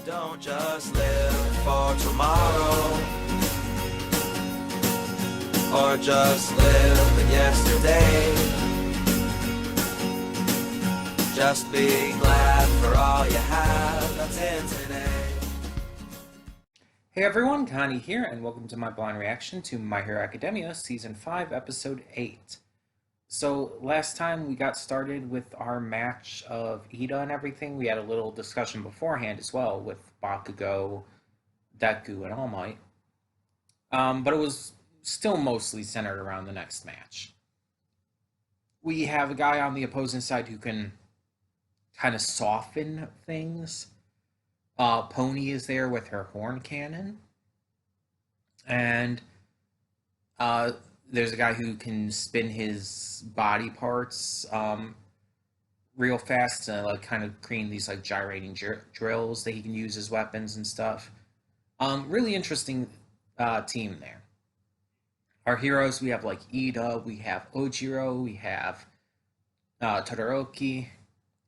Don't just live for tomorrow, or just live in yesterday. Just be glad for all you have that's in today. Hey everyone, Connie here, and welcome to my blind reaction to My Hero Academia Season 5, Episode 8. So, last time we got started with our match of Ida and everything. We had a little discussion beforehand as well with Bakugo, Deku, and All Might. But it was still mostly centered around the next match. We have a guy on the opposing side who can kind of soften things. Pony is there with her horn cannon. And there's a guy who can spin his body parts real fast to like kind of create these like gyrating drills that he can use as weapons and stuff. Really interesting team there. Our heroes, we have like Ida, we have Ojiro, we have Todoroki.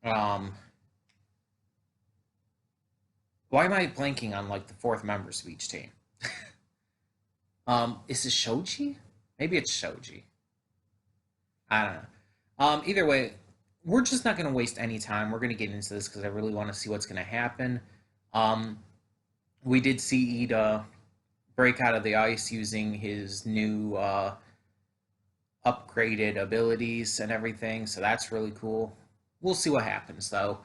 Why am I blanking on like the fourth members of each team? Is it Shoji? Maybe it's Shoji. I don't know. Either way, we're just not going to waste any time. We're going to get into this because I really want to see what's going to happen. We did see Ida break out of the ice using his new upgraded abilities and everything, so that's really cool. We'll see what happens, though,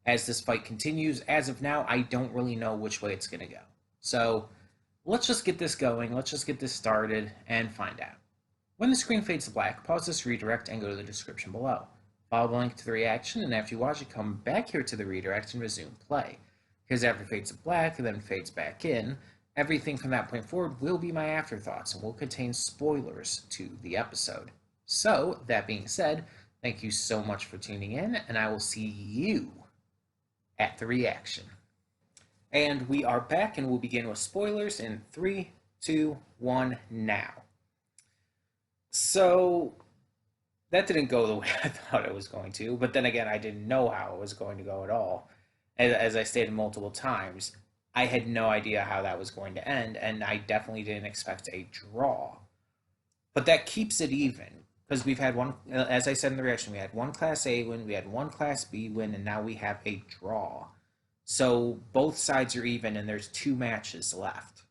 as this fight continues. As of now, I don't really know which way it's going to go. So let's just get this going. Let's just get this started and find out. When the screen fades to black, pause this redirect and go to the description below. Follow the link to the reaction, and after you watch it, come back here to the redirect and resume play. Because after it fades to black and then fades back in, everything from that point forward will be my afterthoughts and will contain spoilers to the episode. So, that being said, thank you so much for tuning in, and I will see you at the reaction. And we are back, and we'll begin with spoilers in 3, 2, 1, now. So, that didn't go the way I thought it was going to, but then again, I didn't know how it was going to go at all. As I stated multiple times, I had no idea how that was going to end, and I definitely didn't expect a draw. But that keeps it even, because we've had one, as I said in the reaction, we had one Class A win, we had one Class B win, and now we have a draw. So both sides are even, and there's 2 matches left.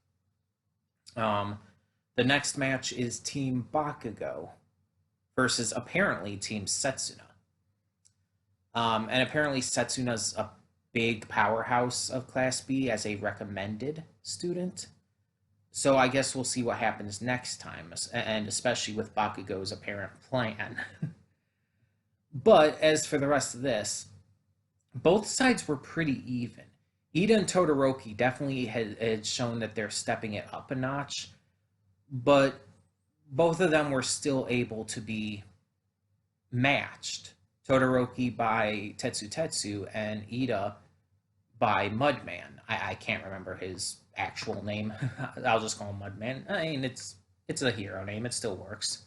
The next match is Team Bakugo versus apparently Team Setsuna. And apparently Setsuna's a big powerhouse of Class B as a recommended student. So I guess we'll see what happens next time, and especially with Bakugo's apparent plan. But as for the rest of this, both sides were pretty even. Ida and Todoroki definitely had shown that they're stepping it up a notch, but both of them were still able to be matched. Todoroki by Tetsu and Ida by Mudman. I can't remember his actual name. I'll just call him Mudman. I mean, it's a hero name. It still works.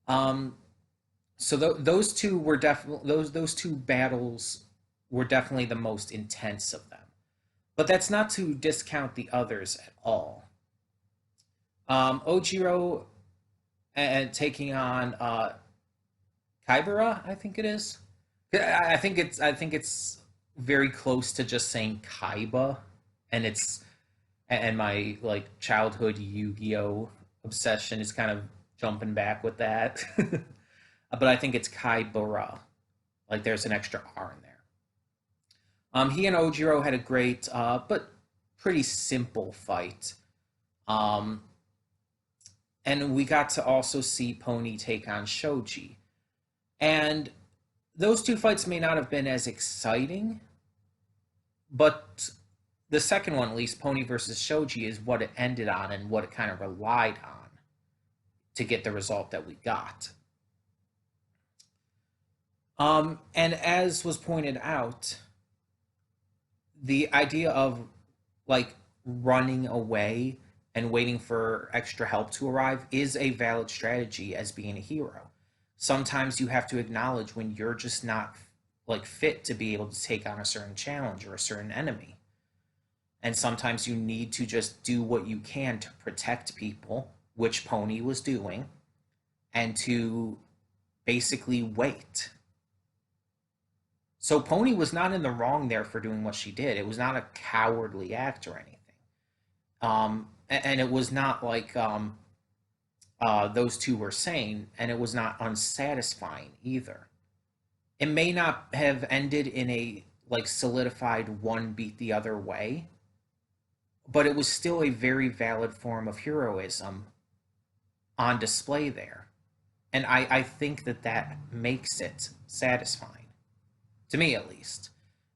So those two were definitely those 2 battles were definitely the most intense of them. But that's not to discount the others at all. Ojiro and taking on Kaibara, I think it is. I think it's very close to just saying Kaiba, and my like childhood Yu-Gi-Oh obsession is kind of jumping back with that. But I think it's Kaibara. Like there's an extra R in there. He and Ojiro had a great but pretty simple fight. And we got to also see Pony take on Shoji. And those 2 fights may not have been as exciting, but the second one, at least, Pony versus Shoji, is what it ended on and what it kind of relied on to get the result that we got. And as was pointed out, the idea of like running away and waiting for extra help to arrive is a valid strategy as being a hero. Sometimes you have to acknowledge when you're just not like fit to be able to take on a certain challenge or a certain enemy. And sometimes you need to just do what you can to protect people, which Pony was doing, and to basically wait. So Pony was not in the wrong there for doing what she did. It was not a cowardly act or anything. And it was not like those two were sane, and it was not unsatisfying either. It may not have ended in a like solidified one beat the other way, but it was still a very valid form of heroism on display there. And I think that that makes it satisfying, to me at least.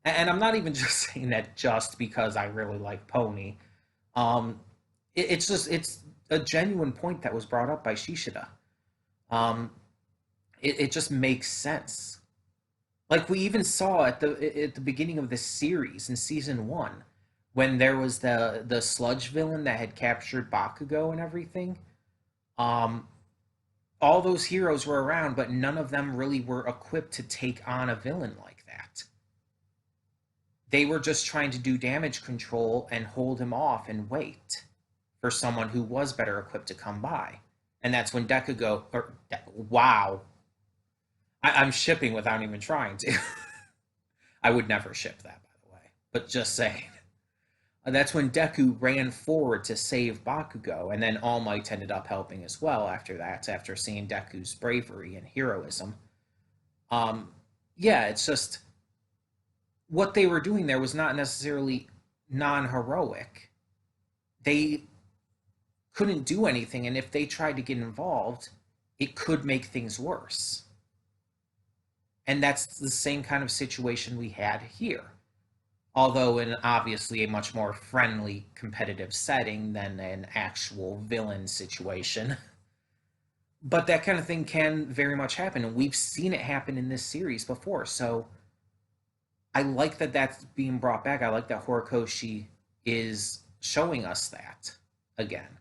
And I'm not even just saying that just because I really like Pony. Um, it's a genuine point that was brought up by Shishida. Um, it just makes sense. Like we even saw at the beginning of this series in season one, when there was the sludge villain that had captured Bakugo and everything. Um, all those heroes were around, but none of them really were equipped to take on a villain like that. They were just trying to do damage control and hold him off and wait for someone who was better equipped to come by. And that's when Dekugo, or wow, I'm shipping without even trying to. I would never ship that, by the way, but just saying. That's when Deku ran forward to save Bakugo, and then All Might ended up helping as well after that, after seeing Deku's bravery and heroism. Um, yeah, it's just what they were doing there was not necessarily non heroic. They couldn't do anything, and if they tried to get involved, it could make things worse. And that's the same kind of situation we had here, although in obviously a much more friendly competitive setting than an actual villain situation. But that kind of thing can very much happen, and we've seen it happen in this series before. So I like that that's being brought back. I like that Horikoshi is showing us that again.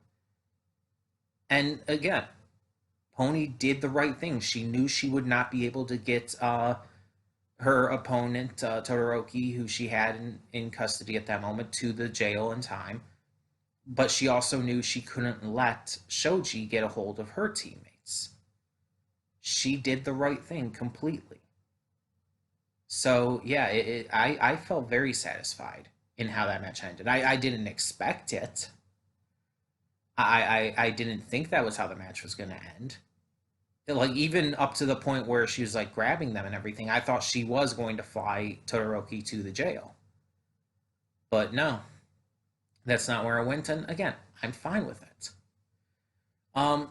And again, Pony did the right thing. She knew she would not be able to get her opponent, Todoroki, who she had in custody at that moment, to the jail in time. But she also knew she couldn't let Shoji get a hold of her teammates. She did the right thing completely. So, yeah, I felt very satisfied in how that match ended. I didn't expect it. I didn't think that was how the match was going to end. Like, even up to the point where she was, like, grabbing them and everything, I thought she was going to fly Todoroki to the jail. But no, that's not where it went, and again, I'm fine with it. Um,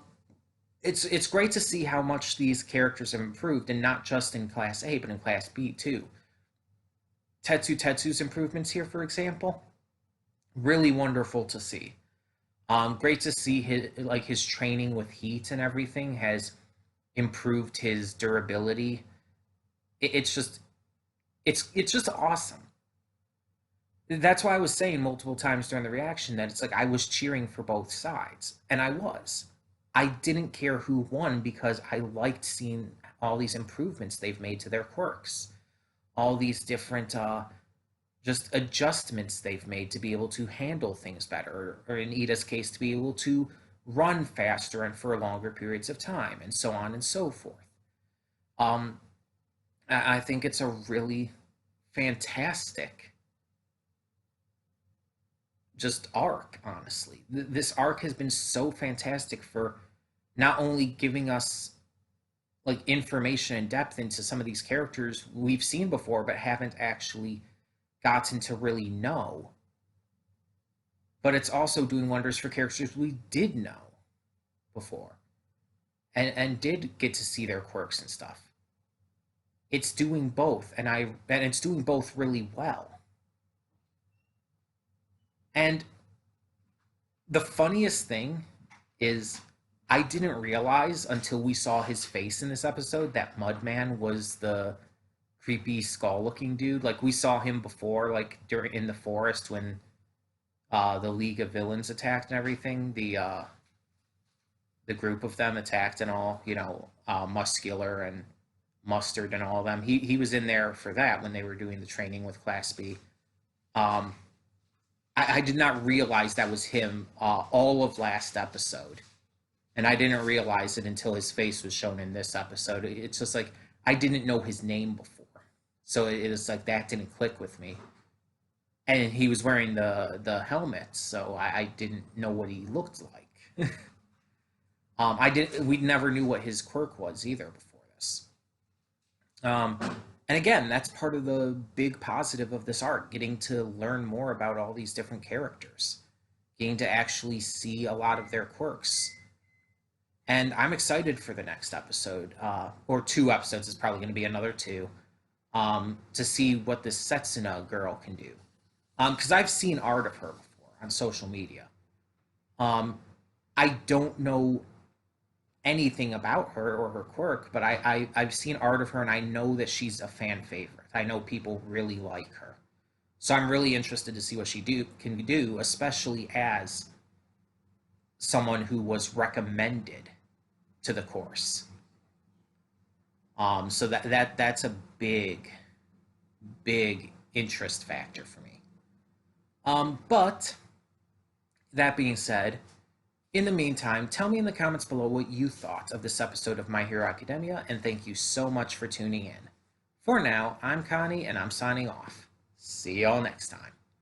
it's great to see how much these characters have improved, and not just in Class A, but in Class B too. Tetsu's improvements here, for example, really wonderful to see. Great to see his training with heat and everything has improved his durability. It's just it's just awesome. That's why I was saying multiple times during the reaction that it's like I was cheering for both sides, and I was. I didn't care who won because I liked seeing all these improvements they've made to their quirks, all these different just adjustments they've made to be able to handle things better, or in Ida's case, to be able to run faster and for longer periods of time, and so on and so forth. Um, I think it's a really fantastic just arc, honestly. This arc has been so fantastic for not only giving us like information and depth into some of these characters we've seen before but haven't actually gotten to really know, but it's also doing wonders for characters we did know before and did get to see their quirks and stuff. It's doing both, and it's doing both really well. And the funniest thing is I didn't realize until we saw his face in this episode that Mudman was the creepy skull looking dude. Like we saw him before, like during in the forest when the League of Villains attacked and everything. The group of them attacked and all, Muscular and Mustard and all of them. He was in there for that when they were doing the training with Class B. Um, I did not realize that was him all of last episode. And I didn't realize it until his face was shown in this episode. It's just like I didn't know his name before. So it was like that didn't click with me. And he was wearing the helmet, so I didn't know what he looked like. I did. We never knew what his quirk was either before this. And again, that's part of the big positive of this arc, getting to learn more about all these different characters, getting to actually see a lot of their quirks. And I'm excited for the next episode, or 2 episodes. It's probably going to be another 2, to see what this Setsuna girl can do. Because I've seen art of her before on social media. I don't know anything about her or her quirk, but I've seen art of her and I know that she's a fan favorite. I know people really like her. So I'm really interested to see what she can do, especially as someone who was recommended to the course. So that's a big interest factor for me. But that being said, in the meantime, tell me in the comments below what you thought of this episode of My Hero Academia, and thank you so much for tuning in. For now, I'm Connie, and I'm signing off. See y'all next time.